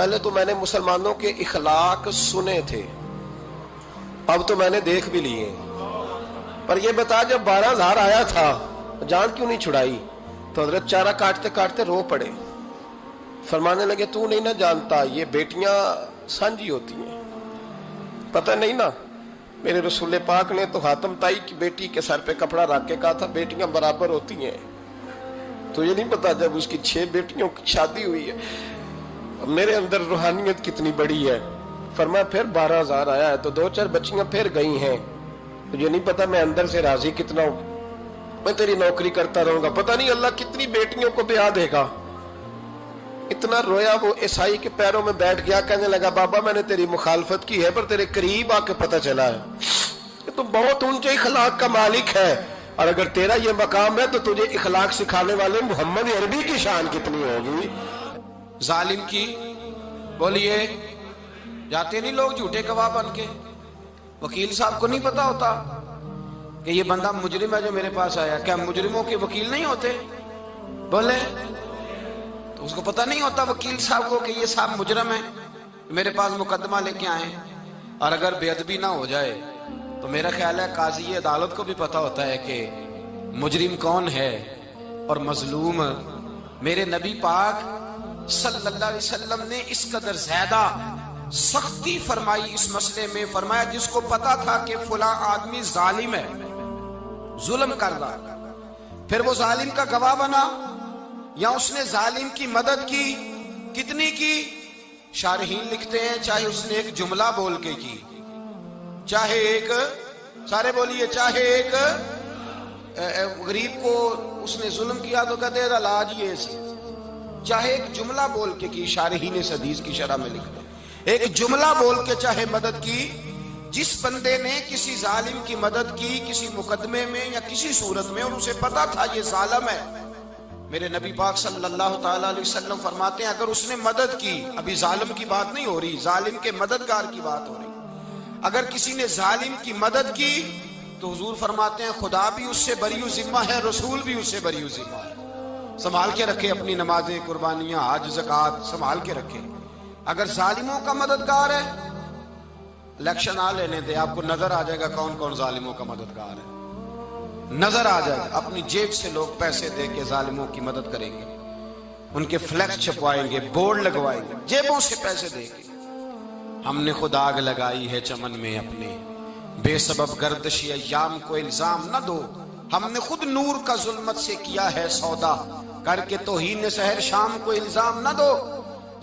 پہلے تو میں نے مسلمانوں کے اخلاق سنے تھے، اب تو میں نے دیکھ بھی لیے، پر یہ بتا جب 12,000 آیا تھا جان کیوں نہیں چھڑائی؟ تو حضرت چارہ کاٹتے کاٹتے رو پڑے، فرمانے لگے تو نہیں نہ جانتا یہ بیٹیاں سانجھی ہوتی ہیں، پتہ نہیں نا؟ میرے رسول پاک نے تو حاتم تائی کی بیٹی کے سر پہ کپڑا رکھ کے کہا تھا بیٹیاں برابر ہوتی ہیں، تو یہ نہیں پتا جب اس کی 6 بیٹیوں کی شادی ہوئی ہے میرے اندر روحانیت کتنی بڑی ہے۔ فرمایا پھر 12,000 آیا ہے تو 2-4 بچیاں پھر گئی ہیں، تجھے نہیں پتا میں اندر سے راضی کتنا ہوں، میں تیری نوکری کرتا رہوں گا، پتہ نہیں اللہ کتنی بیٹیوں کو بیاہ دے گا۔ اتنا رویا وہ عیسائی کے پیروں میں بیٹھ گیا، کہنے لگا بابا میں نے تیری مخالفت کی ہے پر تیرے قریب آ کے پتہ چلا ہے کہ تو بہت اونچے اخلاق کا مالک ہے، اور اگر تیرا یہ مقام ہے تو تجھے اخلاق سکھانے والے محمد عربی کی شان کتنی ہوگی۔ ظالم کی بولیے جاتے نہیں لوگ جھوٹے گواہ بن کے، وکیل صاحب کو نہیں پتا ہوتا کہ یہ بندہ مجرم ہے جو میرے پاس آیا، کیا مجرموں کے وکیل نہیں ہوتے؟ بولے تو اس کو پتہ نہیں ہوتا وکیل صاحب کو کہ یہ صاحب مجرم ہے، میرے پاس مقدمہ لے کے آئے، اور اگر بے ادبی نہ ہو جائے تو میرا خیال ہے قاضی عدالت کو بھی پتا ہوتا ہے کہ مجرم کون ہے اور مظلوم۔ میرے نبی پاک صلی اللہ علیہ وسلم نے اس قدر زیادہ سختی فرمائی اس مسئلے میں، فرمایا جس کو پتا تھا کہ فلاں آدمی ظالم ہے، ظلم کر رہا، پھر وہ ظالم کا گواہ بنا یا اس نے ظالم کی مدد کی، کتنی کی؟ شارحین لکھتے ہیں چاہے اس نے ایک جملہ بول کے کی، چاہے ایک، سارے بولیے، چاہے ایک غریب کو اس نے ظلم کیا تو کہتے ہیں علاج یہ سی، چاہے ایک جملہ بول کے کی، شارحین اس حدیث کی شرح میں لکھتے ہیں ایک جملہ بول کے چاہے مدد کی، جس بندے نے کسی ظالم کی مدد کی کسی مقدمے میں یا کسی صورت میں اور اسے پتا تھا یہ ظالم ہے، میرے نبی پاک صلی اللہ تعالی علیہ وسلم فرماتے ہیں اگر اس نے مدد کی، ابھی ظالم کی بات نہیں ہو رہی، ظالم کے مددگار کی بات ہو رہی، اگر کسی نے ظالم کی مدد کی تو حضور فرماتے ہیں خدا بھی اس سے بری و ذمہ ہے، رسول بھی اس سے بری و ذمہ ہے۔ سنبھال کے رکھے اپنی نمازیں، قربانیاں، حج، زکوٰۃ سنبھال کے رکھے۔ اگر ظالموں کا مددگار ہے، الیکشن آ لینے دے، آپ کو نظر آ جائے گا کون کون ظالموں کا مددگار ہے، نظر آ جائے گا۔ اپنی جیب سے لوگ پیسے دے کے ظالموں کی مدد کریں گے، ان کے فلیکس چھپوائیں گے، بورڈ لگوائیں گے، جیبوں سے پیسے دے کے۔ ہم نے خود آگ لگائی ہے چمن میں اپنے، بے سبب گردشی ایام کو الزام نہ دو، ہم نے خود نور کا ظلمت سے کیا ہے سودا، کر کے توہین سحر شام کو الزام نہ دو۔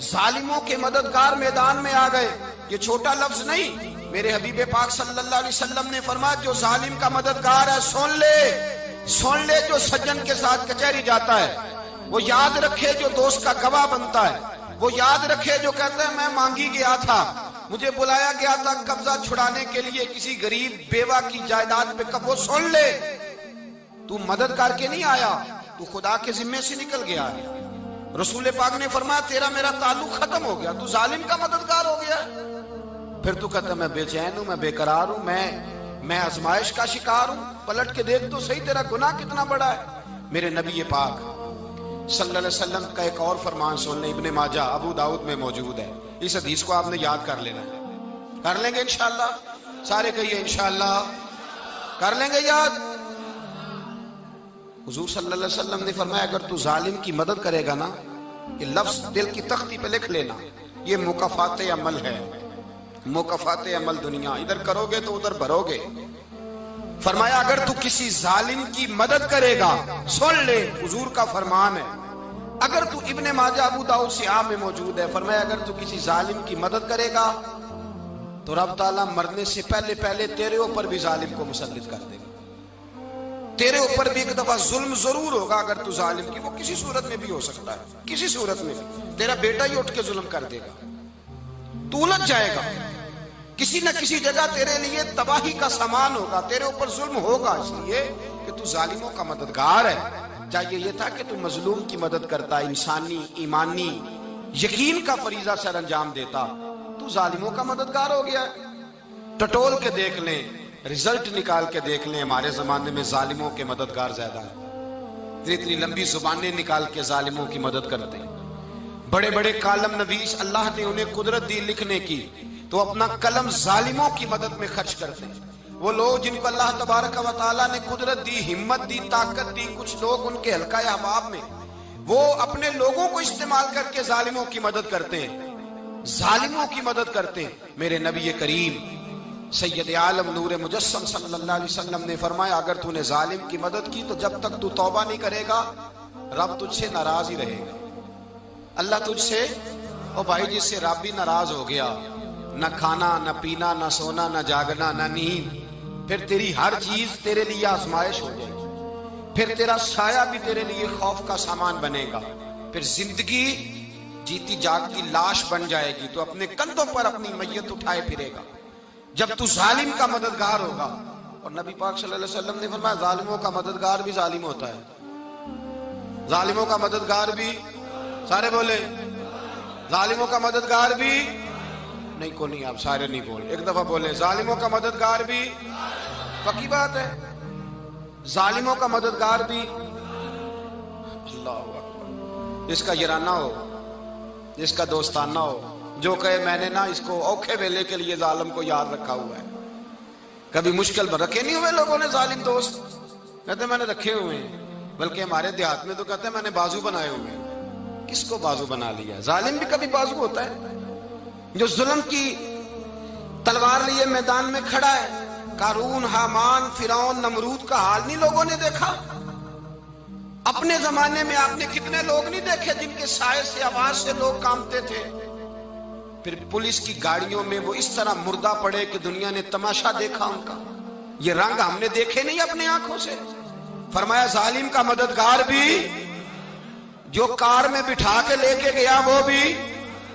ظالموں کے مددگار میدان میں آ گئے، یہ چھوٹا لفظ نہیں، میرے حبیب پاک صلی اللہ علیہ وسلم نے فرمایا جو ظالم کا مددگار ہے سن لے جو سجن کے ساتھ کچہری جاتا ہے، وہ یاد رکھے جو دوست کا گواہ بنتا ہے، وہ یاد رکھے جو کہتا ہے میں مانگی گیا تھا، مجھے بلایا گیا تھا قبضہ چھڑانے کے لیے کسی غریب بیوہ کی جائیداد پہ، وہ سن لے تو مدد کر کے نہیں آیا، تو خدا کے ذمے سے نکل گیا ہے۔ رسول پاک نے فرمایا تیرا میرا تعلق ختم ہو گیا، تو ظالم کا مددگار ہو گیا، پھر تو کہتا میں بے چین ہوں، میں بے قرار ہوں، میں آزمائش کا شکار ہوں، پلٹ کے دیکھ تو صحیح تیرا گناہ کتنا بڑا ہے۔ میرے نبی پاک صلی اللہ علیہ وسلم کا ایک اور فرمان سن لیں، ابن ماجہ ابو داؤد میں موجود ہے، اس حدیث کو آپ نے یاد کر لینا ہے، کر لیں گے انشاءاللہ، سارے کہیے انشاءاللہ، کر لیں گے یاد۔ حضور صلی اللہ علیہ وسلم نے فرمایا اگر تو ظالم کی مدد کرے گا نا، یہ لفظ دل کی تختی پہ لکھ لینا، یہ مکافات عمل ہے، مکافات عمل دنیا، ادھر کرو گے تو ادھر بھرو گے۔ فرمایا اگر تو کسی ظالم کی مدد کرے گا، سن لے حضور کا فرمان ہے، اگر تو ابن ماجہ ابو داؤد سیاہ میں موجود ہے، فرمایا اگر تو کسی ظالم کی مدد کرے گا تو رب تعالیٰ مرنے سے پہلے تیرے اوپر بھی ظالم کو مسلط کر دے گا، تیرے اوپر بھی ایک دفعہ ظلم ضرور ہوگا اگر تو ظالم کی، وہ کسی صورت میں بھی ہو سکتا ہے، کسی صورت میں بھی تیرا بیٹا ہی اٹھ کے ظلم کر دے گا، تو الجھ جائے گا، کسی نہ کسی جگہ تیرے لیے تباہی کا سامان ہوگا، تیرے اوپر ظلم ہوگا، اس لیے کہ تو ظالموں کا مددگار ہے۔ چاہیے یہ تھا کہ تو مظلوم کی مدد کرتا، انسانی ایمانی یقین کا فریضہ سر انجام دیتا، تو ظالموں کا مددگار ہو گیا۔ ٹٹول کے دیکھ لیں، رزلٹ نکال کے دیکھ لیں، ہمارے زمانے میں ظالموں کے مددگار زیادہ ہیں، اتنی لمبی زبانیں نکال کے ظالموں کی مدد کرتے ہیں، بڑے بڑے کالم نویس اللہ نے انہیں قدرت دی لکھنے کی، تو اپنا قلم ظالموں کی مدد میں خرچ کرتے ہیں۔ وہ لوگ جن کو اللہ تبارک و تعالیٰ نے قدرت دی، ہمت دی، طاقت دی، کچھ لوگ ان کے حلقہ احباب میں، وہ اپنے لوگوں کو استعمال کر کے ظالموں کی مدد کرتے ہیں، ظالموں کی مدد کرتے ہیں۔ میرے نبی کریم سید عالم نور مجسم صلی اللہ علیہ وسلم نے فرمایا، اگر تو نے ظالم کی مدد کی تو جب تک تو توبہ نہیں کرے گا رب تجھ سے ناراض ہی رہے گا۔ اللہ تجھ سے، او بھائی جس سے رب بھی ناراض ہو گیا، نہ کھانا نہ پینا نہ سونا نہ جاگنا نہ نیند، پھر تیری ہر چیز تیرے لیے آزمائش ہو جائے گی، پھر تیرا سایہ بھی تیرے لیے خوف کا سامان بنے گا، پھر زندگی جیتی جاگتی لاش بن جائے گی، تو اپنے کندھوں پر اپنی میت اٹھائے پھرے گا جب تو ظالم کا مددگار ہوگا۔ اور نبی پاک صلی اللہ علیہ وسلم نے فرمایا ظالموں کا مددگار بھی ظالم ہوتا ہے، ظالموں کا مددگار بھی، سارے بولے ظالموں کا مددگار بھی، نہیں کو نہیں، آپ سارے نہیں بولے، ایک دفعہ بولے ظالموں کا مددگار بھی، پکی بات ہے، ظالموں کا مددگار بھی۔ اللہ اکبر، جس کا یارانہ ہو، جس کا دوستانہ ہو، جو کہے میں نے نا اس کو اوکھے ویلے کے لیے ظالم کو یاد رکھا ہوا ہے۔ کبھی مشکل میں رکھے نہیں ہوئے لوگوں نے ظالم دوست، کہتے میں نے رکھے ہوئے ہیں، بلکہ ہمارے دیہات میں تو کہتے ہیں میں نے بازو بنائے ہوئے ہیں۔ کس کو بازو بنا لیا؟ ظالم بھی کبھی بازو ہوتا ہے، جو ظلم کی تلوار لیے میدان میں کھڑا ہے۔ قارون، حامان، فرعون، نمرود کا حال نہیں لوگوں نے دیکھا؟ اپنے زمانے میں آپ نے کتنے لوگ نہیں دیکھے جن کے سائے سے، آواز سے لوگ کانپتے تھے؟ پھر پولیس کی گاڑیوں میں وہ اس طرح مردہ پڑے کہ دنیا نے تماشا دیکھا ان کا۔ یہ رنگ ہم نے دیکھے نہیں اپنے آنکھوں سے۔ فرمایا ظالم کا مددگار بھی، جو کار میں بٹھا کے لے کے گیا وہ بھی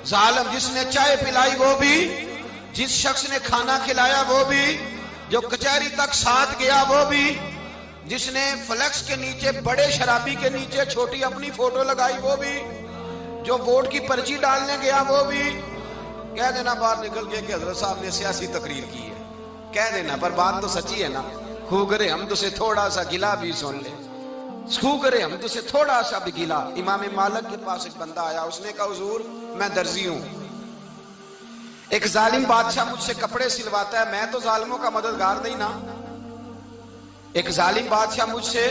ظالم، جس نے چائے پلائی وہ بھی، جس شخص نے کھانا کھلایا وہ بھی، جو کچہری تک ساتھ گیا وہ بھی، جس نے فلیکس کے نیچے، بڑے شرابی کے نیچے چھوٹی اپنی فوٹو لگائی وہ بھی، جو ووٹ کی پرچی ڈالنے گیا وہ بھی۔ کہہ دینا باہر نکل کے کہ حضرت صاحب نے سیاسی تقریر کی ہے، کہہ دینا، پر بات تو سچی ہے نا۔ خوگرے حمد سے تھوڑا سا گلا بھی سن لے، خوگرے حمد سے تھوڑا سا بھی گلا۔ امام مالک کے پاس ایک بندہ آیا، اس نے کہا حضور میں درزی ہوں، ایک ظالم بادشاہ مجھ سے کپڑے سلواتا ہے، میں تو ظالموں کا مددگار نہیں نا۔ ایک ظالم بادشاہ مجھ سے،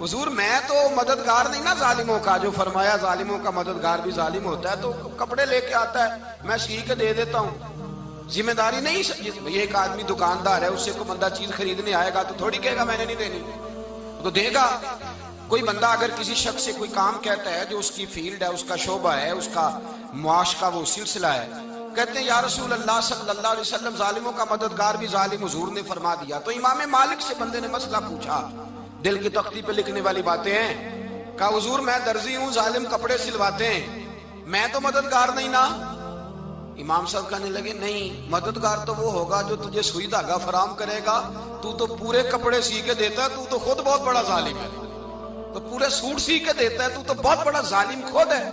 حضور میں تو مددگار نہیں نا ظالموں کا، جو فرمایا ظالموں کا مددگار بھی ظالم ہوتا ہے، تو کپڑے لے کے آتا ہے میں سی کے دے دیتا ہوں، ذمہ داری نہیں۔ یہ ایک آدمی دکاندار ہے، اس سے کوئی بندہ چیز خریدنے آئے گا تو تھوڑی کہے گا میں نے نہیں دینی، تو دے گا۔ کوئی بندہ اگر کسی شخص سے کوئی کام کہتا ہے جو اس کی فیلڈ ہے، اس کا شعبہ ہے، اس کا معاش کا وہ سلسلہ ہے، کہتے ہیں یا رسول اللہ صلی اللہ علیہ وسلم ظالموں کا مددگار بھی ظالم، حضور نے فرما دیا۔ تو امام مالک سے بندے نے مسئلہ پوچھا، دل کی تختی پہ لکھنے والی باتیں ہیں، کہا حضور میں درزی ہوں، ظالم کپڑے سلواتے ہیں، میں تو مددگار نہیں نا۔ امام صاحب کہنے لگے نہیں، مددگار تو وہ ہوگا جو تجھے سوئی دھاگا فراہم کرے گا، تو پورے کپڑے سی کے دیتا ہے، تو خود بہت بڑا ظالم ہے، تو پورے سوٹ سی کے دیتا ہے، تو بہت بڑا ظالم خود ہے۔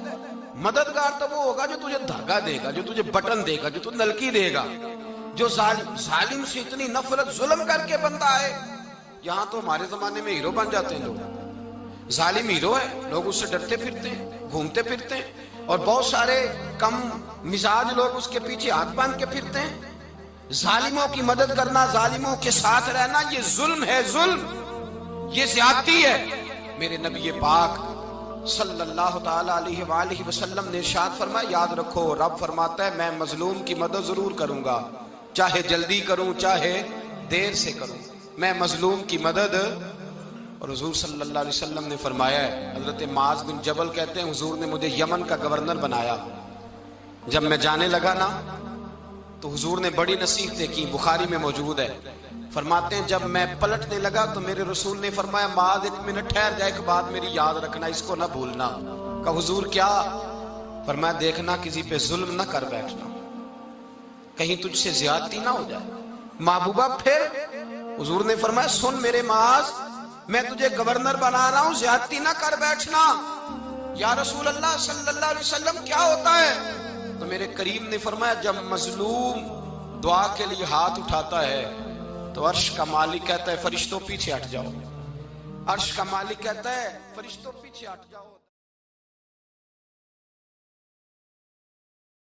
مددگار تو وہ ہوگا جو تجھے دھاگا دے گا، جو تجھے بٹن دے گا، جو تجھے نلکی دے گا، جو ظالم سے اتنی نفرت ظلم کر کے بندہ ہے۔ یہاں تو ہمارے زمانے میں ہیرو بن جاتے ہیں لوگ، ظالم ہیرو ہے، لوگ اس سے ڈرتے پھرتے ہیں، گھومتے پھرتے ہیں، اور بہت سارے کم مزاج لوگ اس کے پیچھے ہاتھ باندھ کے پھرتے ہیں۔ ظالموں کی مدد کرنا، ظالموں کے ساتھ رہنا، یہ ظلم ہے، ظلم، یہ زیادتی ہے۔ میرے نبی پاک صلی اللہ تعالی علیہ وآلہ وسلم نے ارشاد فرمایا، یاد رکھو رب فرماتا ہے میں مظلوم کی مدد ضرور کروں گا، چاہے جلدی کروں چاہے دیر سے کروں، میں مظلوم کی مدد۔ اور حضور صلی اللہ علیہ وسلم نے فرمایا ہے، حضرت معاذ بن جبل کہتے ہیں حضور نے مجھے یمن کا گورنر بنایا، جب میں جانے لگا نا تو حضور نے بڑی نصیحتیں کی، بخاری میں موجود ہے، فرماتے ہیں جب میں پلٹنے لگا تو میرے رسول نے فرمایا معاذ ایک منٹ ٹھہر جا، ایک بات میری یاد رکھنا، اس کو نہ بھولنا۔ کہا حضور کیا؟ فرمایا دیکھنا کسی پہ ظلم نہ کر بیٹھنا، کہیں تجھ سے زیادتی نہ ہو جائے۔ محبوبہ پھر حضور نے فرمایا سن میرے معاذ، میں تجھے گورنر بنا رہا ہوں، زیادتی نہ کر بیٹھنا۔ یا رسول اللہ صلی اللہ علیہ وسلم کیا ہوتا ہے؟ تو میرے کریم نے فرمایا جب مظلوم دعا کے لیے ہاتھ اٹھاتا ہے تو عرش کا مالک کہتا ہے فرشتوں پیچھے ہٹ جاؤ، عرش کا مالک کہتا ہے فرشتوں پیچھے ہٹ جاؤ۔